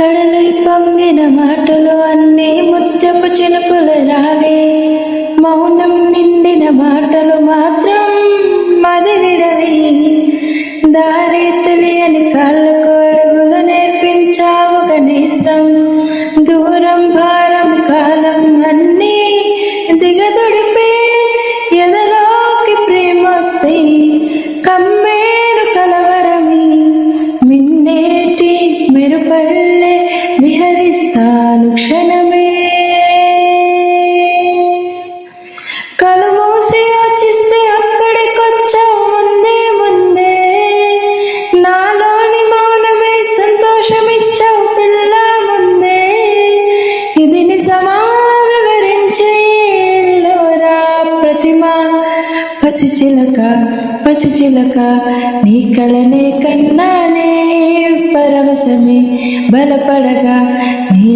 కడలై పొంగిన మాటలు అన్నీ ముత్యపు చినుకులు రాలే, మౌనం నిండిన మాటలు మాత్రం మదిలినవి. దారి తెలియని కాళ్ళకు అడుగులు నేర్పించావు కనీసం, దూరం భారం కాలం అన్నీ దిగదుడిపే ఎదలోకి ప్రేమొస్తే కమ్మేరు కలవరమి. మిన్నేటి మెరుపల్లె విహరిస్తాను క్షణమే, కలు మూసి యోచిస్తే అక్కడికొచ్చావు ముందే ముందే. నాలోని మౌనమే సంతోషమిచ్చావు పిల్ల ముందే. ఇది నిజమా వివరించే ఎల్లోరా ప్రతిమ. పసిచిలక పసిచిలక నీ కలనే కన్నానే, పరవశమే బలపడగా నీ